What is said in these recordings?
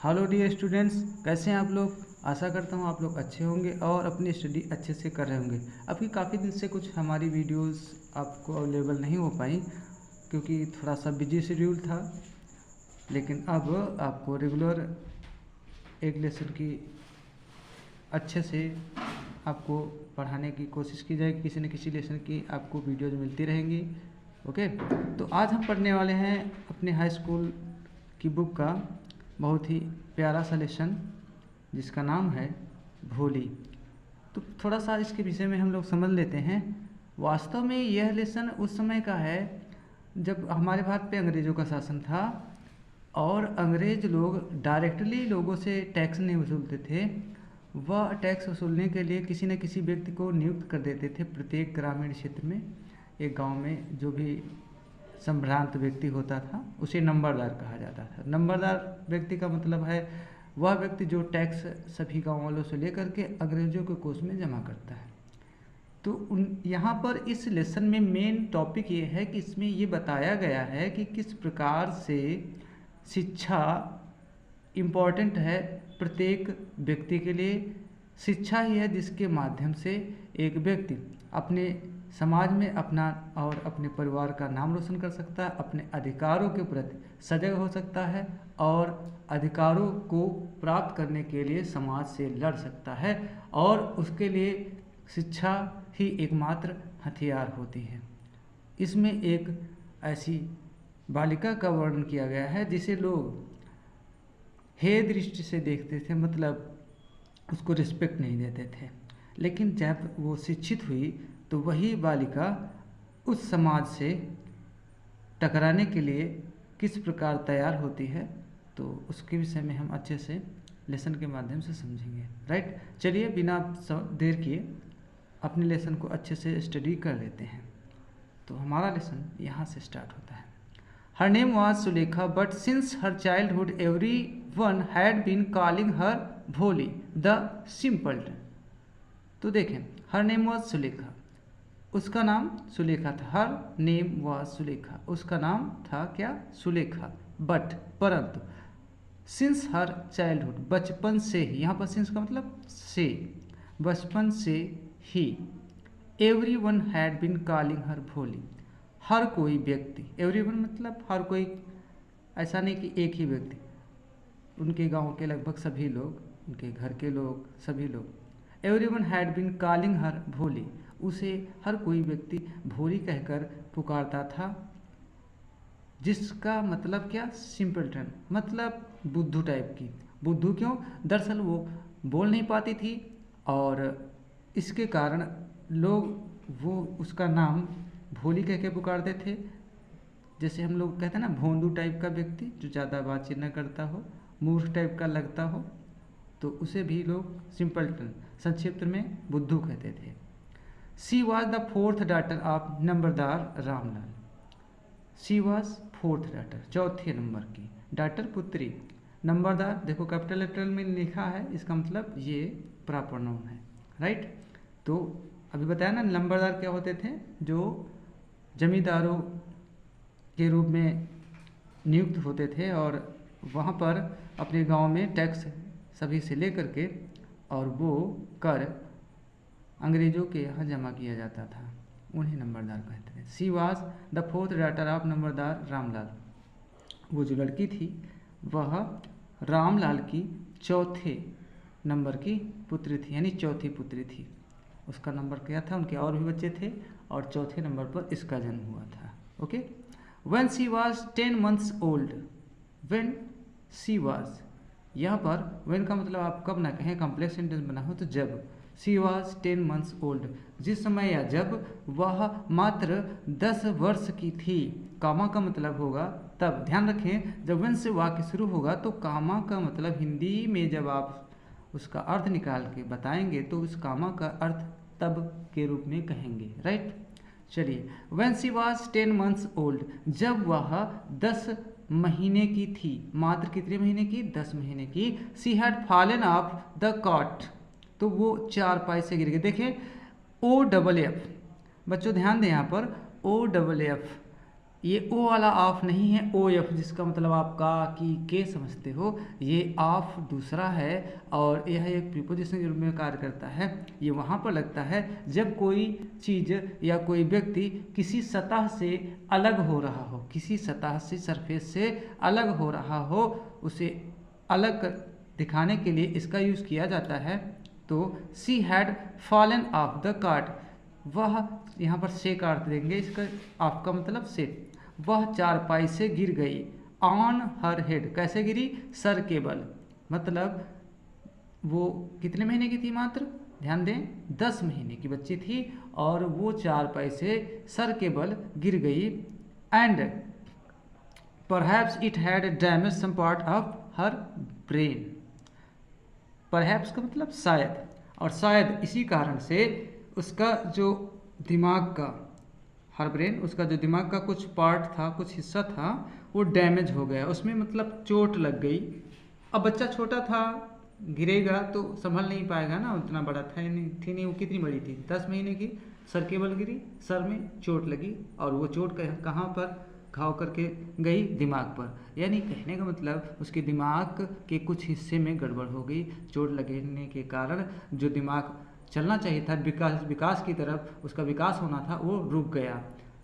Hello dear students, कैसे हैं आप लोग। आशा करता हूँ आप लोग अच्छे होंगे और अपनी स्टडी अच्छे से कर रहे होंगे। अभी काफ़ी दिन से कुछ हमारी वीडियोस आपको अवेलेबल नहीं हो पाई क्योंकि थोड़ा सा बिजी शेड्यूल था, लेकिन अब आपको रेगुलर एक लेसन की अच्छे से आपको पढ़ाने की कोशिश की जाएगी। किसी न किसी लेसन की आपको वीडियोज मिलती रहेंगी। ओके, तो आज हम पढ़ने वाले हैं अपने हाई स्कूल की बुक का बहुत ही प्यारा सा लेसन जिसका नाम है भोली। तो थोड़ा सा इसके विषय में हम लोग समझ लेते हैं। वास्तव में यह लेसन उस समय का है जब हमारे भारत पे अंग्रेज़ों का शासन था और अंग्रेज लोग डायरेक्टली लोगों से टैक्स नहीं वसूलते थे। वह टैक्स वसूलने के लिए किसी न किसी व्यक्ति को नियुक्त कर देते थे। प्रत्येक ग्रामीण क्षेत्र में, एक गांव में जो भी संभ्रांत व्यक्ति होता था उसे नंबरदार कहा जाता था। नंबरदार व्यक्ति का मतलब है वह व्यक्ति जो टैक्स सभी गाँव वालों से लेकर के अंग्रेजों के कोष में जमा करता है। तो यहाँ पर इस लेसन में मेन टॉपिक ये है कि इसमें ये बताया गया है कि किस प्रकार से शिक्षा इम्पॉर्टेंट है प्रत्येक व्यक्ति के लिए। शिक्षा ही है जिसके माध्यम से एक व्यक्ति अपने समाज में अपना और अपने परिवार का नाम रोशन कर सकता है, अपने अधिकारों के प्रति सजग हो सकता है और अधिकारों को प्राप्त करने के लिए समाज से लड़ सकता है, और उसके लिए शिक्षा ही एकमात्र हथियार होती है। इसमें एक ऐसी बालिका का वर्णन किया गया है जिसे लोग हे दृष्टि से देखते थे, मतलब उसको रिस्पेक्ट नहीं देते थे। लेकिन जब वो शिक्षित हुई तो वही बालिका उस समाज से टकराने के लिए किस प्रकार तैयार होती है, तो उसके विषय में हम अच्छे से लेसन के माध्यम से समझेंगे। राइट, चलिए बिना देर किए अपने लेसन को अच्छे से स्टडी कर लेते हैं। तो हमारा लेसन यहाँ से स्टार्ट होता है। Her name was Sulekha, but since her childhood everyone had been calling her Bholi, the simpleton. तो देखें, her name was Sulekha, उसका नाम सुलेखा था। Her name was Sulekha, उसका नाम था क्या? सुलेखा। But परंतु since her childhood, बचपन से ही, यहाँ पर since का मतलब से, बचपन से ही everyone had been calling her Bholi, हर कोई व्यक्ति, एवरीवन मतलब हर कोई, ऐसा नहीं कि एक ही व्यक्ति, उनके गांव के लगभग सभी लोग, उनके घर के लोग, सभी लोग, everyone had been calling her Bholi, उसे हर कोई व्यक्ति भोली कहकर पुकारता था, जिसका मतलब क्या? सिंपलटन, मतलब बुद्धू टाइप की। बुद्धू क्यों? दरअसल वो बोल नहीं पाती थी और इसके कारण लोग वो उसका नाम भोली कह के पुकारते थे। जैसे हम लोग कहते हैं ना, भोंदू टाइप का व्यक्ति जो ज़्यादा बातचीत न करता हो, मूर्ख टाइप का लगता हो, तो उसे भी लोग सिंपलटन, संक्षिप्त में बुद्धू कहते थे। She was the fourth daughter of नंबरदार Ramlal. She was fourth daughter, चौथे नंबर की डॉटर, पुत्री। नंबरदार देखो कैपिटल लेटर में लिखा है, इसका मतलब ये प्रॉपर नाउन है। राइट, तो अभी बताया ना नंबरदार क्या होते थे, जो जमींदारों के रूप में नियुक्त होते थे और वहाँ पर अपने गांव में टैक्स सभी से लेकर के और वो कर अंग्रेज़ों के यहाँ जमा किया जाता था, उन्हें नंबरदार कहते थे। She was the fourth daughter of नंबरदार रामलाल, वो जो लड़की थी वह रामलाल की चौथे नंबर की पुत्री थी, यानी चौथी पुत्री थी। उसका नंबर क्या था? उनके और भी बच्चे थे और चौथे नंबर पर इसका जन्म हुआ था। Okay, when she was 10 months old, when she was, यहाँ पर व्हेन का मतलब आप कब ना कहें, कॉम्प्लेक्स सेंटेंस बना हो तो जब। शी वाज 10 months ओल्ड, जिस समय या जब वह मात्र 10 वर्ष की थी। कामा का मतलब होगा तब, ध्यान रखें जब व्हेन से वाक्य शुरू होगा तो कामा का मतलब हिंदी में जब आप उसका अर्थ निकाल के बताएंगे तो उस कामा का अर्थ तब के रूप में कहेंगे। राइट, चलिए, when she was 10 months old, जब वह 10 महीने की थी। मात्र कितने महीने की? 10 महीने की। She had fallen off the cot, तो वो चारपाई से गिर गए। देखें OFF, बच्चों ध्यान दें यहाँ पर OFF, ये ओ वाला ऑफ नहीं है, ओ एफ जिसका मतलब आप का की के समझते हो, ये ऑफ दूसरा है और यह एक प्रीपोजिशन के रूप में कार्य करता है। ये वहाँ पर लगता है जब कोई चीज़ या कोई व्यक्ति किसी सतह से अलग हो रहा हो, किसी सतह से सरफेस से अलग हो रहा हो, उसे अलग दिखाने के लिए इसका यूज़ किया जाता है। तो she had fallen off the cart, वह यहाँ पर से काट देंगे, इसका ऑफ का मतलब से, वह चारपाई से गिर गई। ऑन हर हेड, कैसे गिरी, सर के बल, मतलब वो कितने महीने की थी, मात्र ध्यान दें 10 महीने की बच्ची थी और वो चारपाई से सर के बल गिर गई। And perhaps it had damage some part of her brain, perhaps का मतलब शायद, और शायद इसी कारण से उसका जो दिमाग का, हर ब्रेन, उसका जो दिमाग का कुछ पार्ट था, कुछ हिस्सा था, वो डैमेज हो गया, उसमें मतलब चोट लग गई। अब बच्चा छोटा था, गिरेगा तो संभल नहीं पाएगा ना, उतना बड़ा था नहीं, थी नहीं, वो कितनी बड़ी थी, 10 महीने की, सर के बल गिरी, सर में चोट लगी और वो चोट कहाँ पर घाव करके गई, दिमाग पर। यानी कहने का मतलब उसके दिमाग के कुछ हिस्से में गड़बड़ हो गई, चोट लगने के कारण जो दिमाग चलना चाहिए था विकास की तरफ, उसका विकास होना था, वो रुक गया,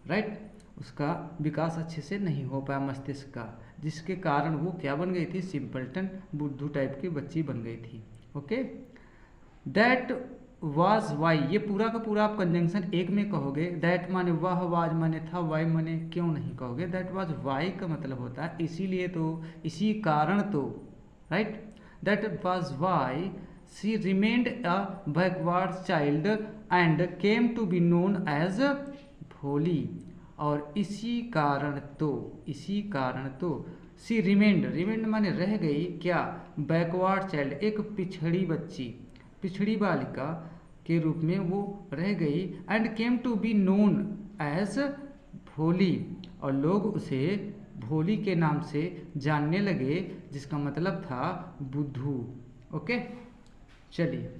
राइट, उसका विकास अच्छे से नहीं हो पाया मस्तिष्क का, जिसके कारण वो क्या बन गई थी, सिंपल्टन, बुद्धू टाइप की बच्ची बन गई थी। ओके, दैट वाज वाई, ये पूरा का पूरा आप कंजंक्शन एक में कहोगे। दैट माने वह, वाज माने था, वाई माने क्यों नहीं कहोगे। दैट वाज वाई का मतलब होता है इसीलिए तो, इसी कारण तो, right. That was why she remained a backward child and came to be known as Bholi, और इसी कारण तो शी रिमेन्ड माने रह गई, क्या, बैकवर्ड चाइल्ड, एक पिछड़ी बच्ची, पिछड़ी बालिका के रूप में वो रह गई। And came to be known as Bholi, और लोग उसे भोली के नाम से जानने लगे, जिसका मतलब था बुद्धू। ओके, चलिए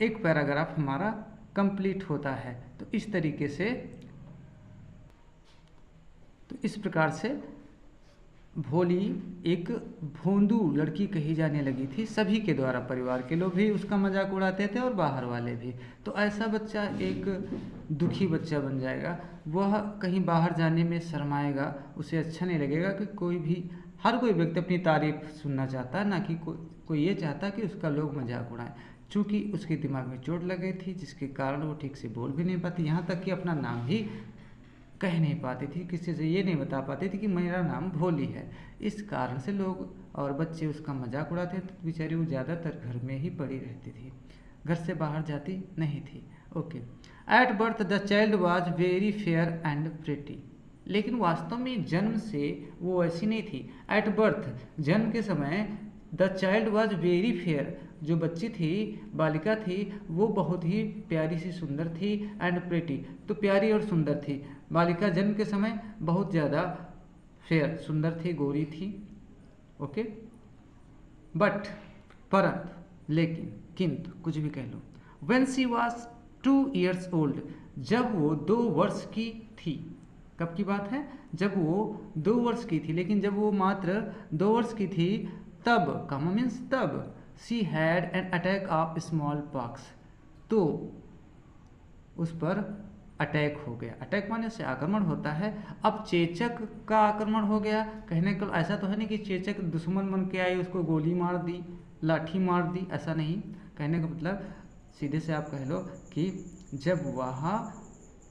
एक पैराग्राफ हमारा कंप्लीट होता है। तो इस तरीके से, तो इस प्रकार से भोली एक भोंदू लड़की कही जाने लगी थी सभी के द्वारा, परिवार के लोग भी उसका मजाक उड़ाते थे और बाहर वाले भी। तो ऐसा बच्चा एक दुखी बच्चा बन जाएगा, वह कहीं बाहर जाने में शर्माएगा, उसे अच्छा नहीं लगेगा कि कोई भी, हर कोई व्यक्ति अपनी तारीफ सुनना चाहता है, ना कि कोई ये चाहता कि उसका लोग मजाक उड़ाएं। चूँकि उसके दिमाग में चोट लग गई थी, जिसके कारण वो ठीक से बोल भी नहीं पाती, यहाँ तक कि अपना नाम भी कह नहीं पाती थी, किसी से ये नहीं बता पाती थी कि मेरा नाम भोली है। इस कारण से लोग और बच्चे उसका मजाक उड़ाते थे। बेचारी वो ज़्यादातर घर में ही पड़ी रहती थी, घर से बाहर जाती नहीं थी। Okay, at birth the child was very fair and pretty, लेकिन वास्तव में जन्म से वो ऐसी नहीं थी। एट बर्थ, जन्म के समय, the child was very fair, जो बच्ची थी, बालिका थी, वो बहुत ही प्यारी सी सुंदर थी। एंड प्रिटी, तो प्यारी और सुंदर थी। बालिका जन्म के समय बहुत ज़्यादा फेयर, सुंदर थी, गोरी थी। ओके, बट, परंतु, लेकिन, किंतु, कुछ भी कह लो। When she was 2 years old, जब वो 2 वर्ष की थी। कब की बात है, जब वो 2 वर्ष की थी। लेकिन जब वो मात्र 2 वर्ष की थी तब, कमा मीन्स तब, she had an attack of small pox, तो उस पर अटैक हो गया। अटैक माने से आक्रमण होता है। अब चेचक का आक्रमण हो गया, कहने का ऐसा तो है नहीं कि चेचक दुश्मन बन के आई, उसको गोली मार दी, लाठी मार दी, ऐसा नहीं। कहने का मतलब सीधे से आप कह लो कि जब वह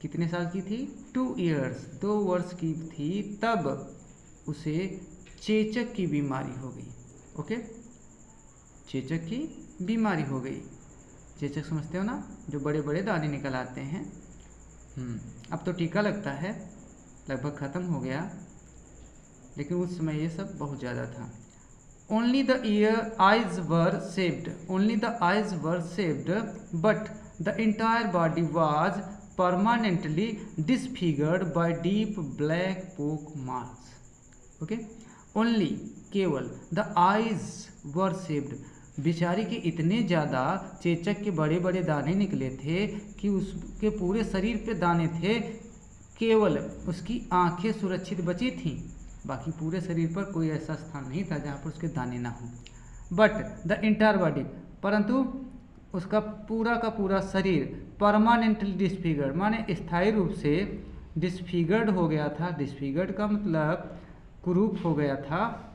कितने साल की थी, 2 years, 2 वर्ष की थी, तब उसे चेचक की बीमारी हो गई। ओके, चेचक की बीमारी हो गई। चेचक समझते हो ना, जो बड़े बड़े दाने निकल आते हैं। अब तो टीका लगता है, लगभग ख़त्म हो गया, लेकिन उस समय ये सब बहुत ज़्यादा था। Only the eyes were saved, only the eyes were saved, but the entire body was permanently disfigured by deep black pock marks. Okay, only, केवल, the eyes were saved, बेचारी के इतने ज़्यादा चेचक के बड़े बड़े दाने निकले थे कि उसके पूरे शरीर पे दाने थे, केवल उसकी आंखें सुरक्षित बची थीं, बाकी पूरे शरीर पर कोई ऐसा स्थान नहीं था जहाँ पर उसके दाने ना हों। बट द इंटायर बॉडी, परंतु उसका पूरा का पूरा शरीर परमानेंटली डिसफिगर्ड, माने स्थायी रूप से डिसफिगर्ड हो गया था। डिसफिगर्ड का मतलब कुरूप हो गया था।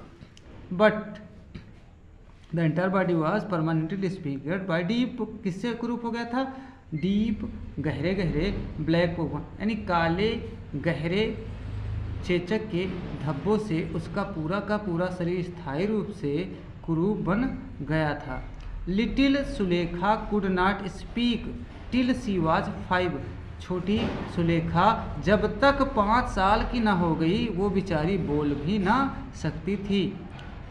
But the entire body was permanently disfigured by deep, किससे कुरूप हो गया था? डीप, गहरे गहरे ब्लैक पोपन, यानी काले गहरे चेचक के धब्बों से उसका पूरा का पूरा शरीर स्थायी रूप से कुरूप बन गया था। Little Sulekha could not speak till she was 5, छोटी सुलेखा जब तक 5 साल की ना हो गई वो बेचारी बोल भी ना सकती थी।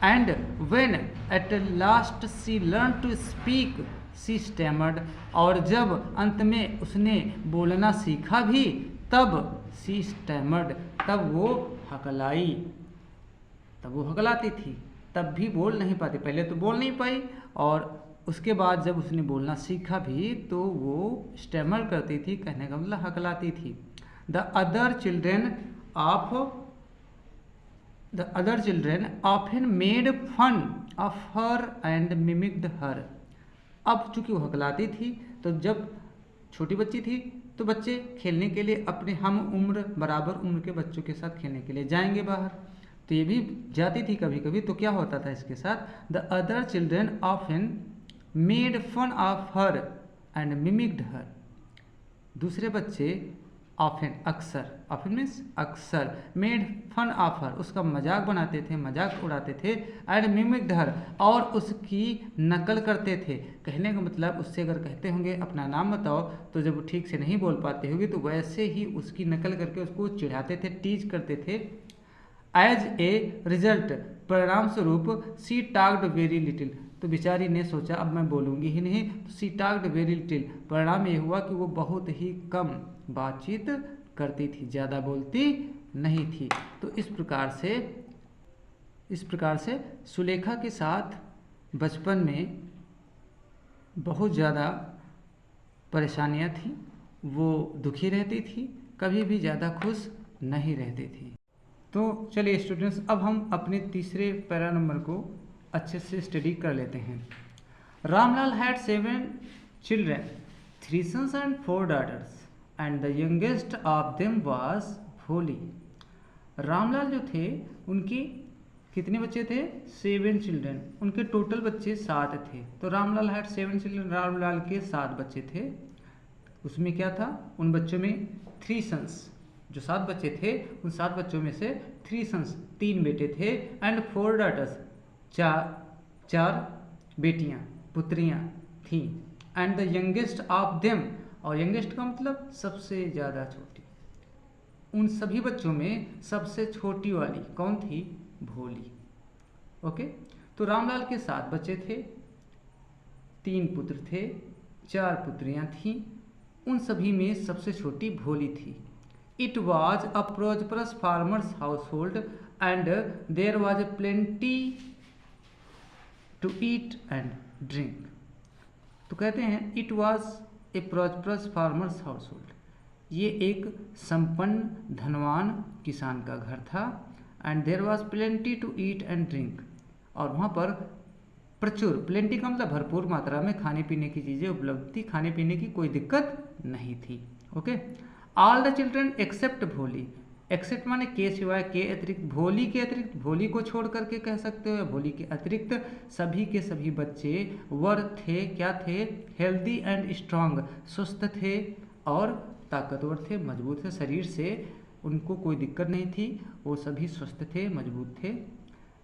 And when at last she learn to speak she stammered, और जब अंत में उसने बोलना सीखा भी तब सी स्टैमर्ड, तब वो हकलाती थी, तब भी बोल नहीं पाती। पहले तो बोल नहीं पाई और उसके बाद जब उसने बोलना सीखा भी तो वो स्टैमर करती थी, कहने का मतलब हकलाती थी। The other children often made fun of her and mimicked her. अब चूंकि वो हकलाती थी तो जब छोटी बच्ची थी तो बच्चे खेलने के लिए अपने हम उम्र बराबर उम्र के बच्चों के साथ खेलने के लिए जाएंगे बाहर, तो ये भी जाती थी कभी कभी। तो क्या होता था इसके साथ? The other children often made fun of her and mimicked her. दूसरे बच्चे ऑफन, अक्सर, ऑफन मीन्स अक्सर, मेड फन ऑफ हर, उसका मजाक बनाते थे, मजाक उड़ाते थे, एंड मिमिक्ड हर, और उसकी नकल करते थे। कहने का मतलब उससे अगर कहते होंगे अपना नाम बताओ तो जब वो ठीक से नहीं बोल पाते होंगे तो वैसे ही उसकी नकल करके उसको चिढ़ाते थे, टीज करते थे। एज ए रिजल्ट, परिणाम स्वरूप सी टॉक्ड वेरी लिटिल, तो बेचारी ने सोचा अब मैं बोलूँगी ही नहीं, तो सी टॉक्ड वेरी लिटिल, परिणाम ये हुआ कि वो बहुत ही कम बातचीत करती थी, ज़्यादा बोलती नहीं थी। तो इस प्रकार से सुलेखा के साथ बचपन में बहुत ज़्यादा परेशानियाँ थी, वो दुखी रहती थी, कभी भी ज़्यादा खुश नहीं रहती थी। तो चलिए स्टूडेंट्स, अब हम अपने तीसरे पैरा नंबर को अच्छे से स्टडी कर लेते हैं। Ramlal had 7 children, 3 sons and 4 daughters, and the youngest of them was भोली। रामलाल जो थे उनके कितने बच्चे थे? 7 चिल्ड्रेन, उनके टोटल बच्चे 7 थे। तो रामलाल हैड 7 चिल्ड्रेन, रामलाल के 7 बच्चे थे। उसमें क्या था? उन बच्चों में 3 sons, जो 7 बच्चे थे उन 7 बच्चों में से 3 sons, 3 बेटे थे, एंड 4 daughters, 4 बेटियां, पुत्रियां थीं। And the youngest of them, और यंगेस्ट का मतलब सबसे ज़्यादा छोटी, उन सभी बच्चों में सबसे छोटी वाली कौन थी? भोली। ओके, तो रामलाल के 7 बच्चे थे, 3 पुत्र थे, 4 पुत्रियां थीं, उन सभी में सबसे छोटी भोली थी। It was a prosperous farmer's household and there was plenty to eat and drink. तो कहते हैं it was a prosperous farmer's household, ये एक संपन्न धनवान किसान का घर था। And there was plenty to eat and drink, और वहाँ पर प्रचुर, प्लेंटी का मतलब भरपूर मात्रा में खाने पीने की चीज़ें उपलब्ध थी, खाने पीने की कोई दिक्कत नहीं थी। Okay, all the children except Bholi, except माने के सिवाय, के अतिरिक्त, भोली के अतिरिक्त, भोली को छोड़ करके कह सकते हो, या भोली के अतिरिक्त सभी के सभी बच्चे वर थे, क्या थे? हेल्दी एंड स्ट्रांग, स्वस्थ थे और ताकतवर थे, मजबूत थे, शरीर से उनको कोई दिक्कत नहीं थी, वो सभी स्वस्थ थे, मजबूत थे।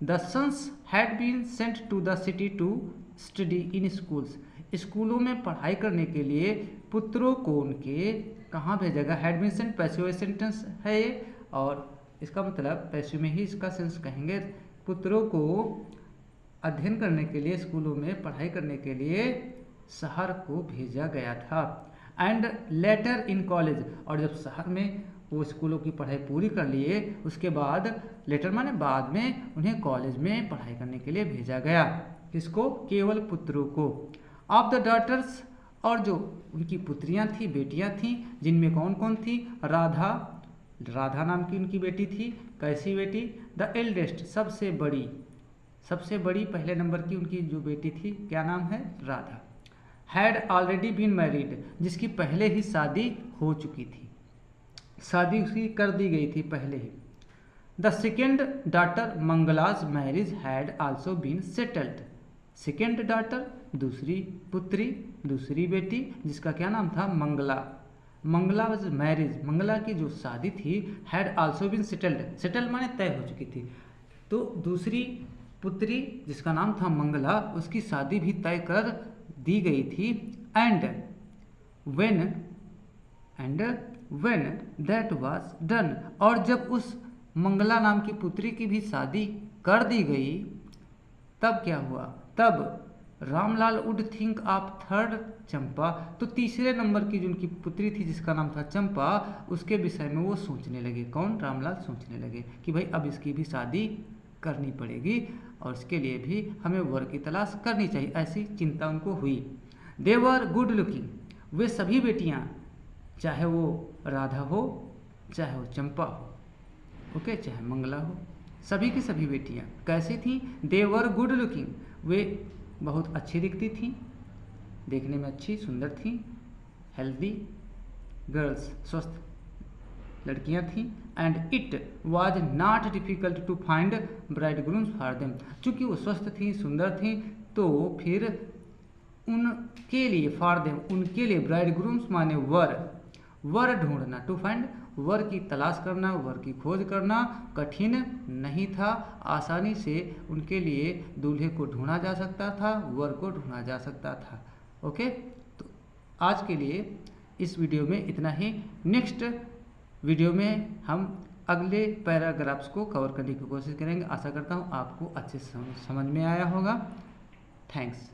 The sons had been sent to the city to study in schools, स्कूलों में पढ़ाई करने के लिए पुत्रों को उनके कहाँ भेजा गया? Had been sent passive sentence है ये, और इसका मतलब पैसिव में ही इसका सेंस कहेंगे। पुत्रों को अध्ययन करने के लिए, स्कूलों में पढ़ाई करने के लिए शहर को भेजा गया था। एंड लेटर इन कॉलेज, और जब शहर में वो स्कूलों की पढ़ाई पूरी कर लिए उसके बाद, लेटर माने बाद में, उन्हें कॉलेज में पढ़ाई करने के लिए भेजा गया। किसको? केवल पुत्रों को। ऑफ द डॉटर्स, और जो उनकी पुत्रियां थी, बेटियां थीं, जिनमें कौन कौन थी? राधा, राधा नाम की उनकी बेटी थी। कैसी बेटी? द एल्डेस्ट, सबसे बड़ी पहले नंबर की उनकी जो बेटी थी, क्या नाम है? Radha. Had already been married, जिसकी पहले ही शादी हो चुकी थी, शादी उसकी कर दी गई थी पहले ही। The second daughter Mangala's marriage had also been settled, second daughter, दूसरी पुत्री, दूसरी बेटी, जिसका क्या नाम था? मंगला। मंगला वाज मैरिज, मंगला की जो शादी थी, had also been settled, settle माने तय हो चुकी थी। तो दूसरी पुत्री जिसका नाम था मंगला, उसकी शादी भी तय कर दी गई थी। And when that was done, और जब उस मंगला नाम की पुत्री की भी शादी कर दी गई, तब क्या हुआ? तब Ramlal would think of third Champa, तो तीसरे नंबर की जो उनकी पुत्री थी जिसका नाम था चंपा, उसके विषय में वो सोचने लगे। कौन? रामलाल सोचने लगे कि भाई अब इसकी भी शादी करनी पड़ेगी और इसके लिए भी हमें वर की तलाश करनी चाहिए, ऐसी चिंता उनको हुई। दे वर गुड लुकिंग, वे सभी बेटियां, चाहे वो राधा हो, चाहे वो चंपा हो, ओके, चाहे मंगला हो, सभी की सभी बेटियां कैसी थीं? दे वर गुड लुकिंग, वे बहुत अच्छी दिखती थीं, देखने में अच्छी सुंदर थीं। हेल्दी गर्ल्स, स्वस्थ लड़कियां थीं। And it was not difficult to find bridegrooms for them, चूँकि वो स्वस्थ थीं, सुंदर थीं, तो फिर उनके लिए, फॉर देम, उनके लिए, ब्राइड ग्रूम्स माने वर ढूंढना, टू फाइंड, वर की तलाश करना, वर की खोज करना कठिन नहीं था। आसानी से उनके लिए दूल्हे को ढूंढा जा सकता था, वर को ढूंढा जा सकता था। ओके, तो आज के लिए इस वीडियो में इतना ही। नेक्स्ट वीडियो में हम अगले पैराग्राफ्स को कवर करने की कोशिश करेंगे। आशा करता हूँ आपको अच्छे समझ में आया होगा। थैंक्स।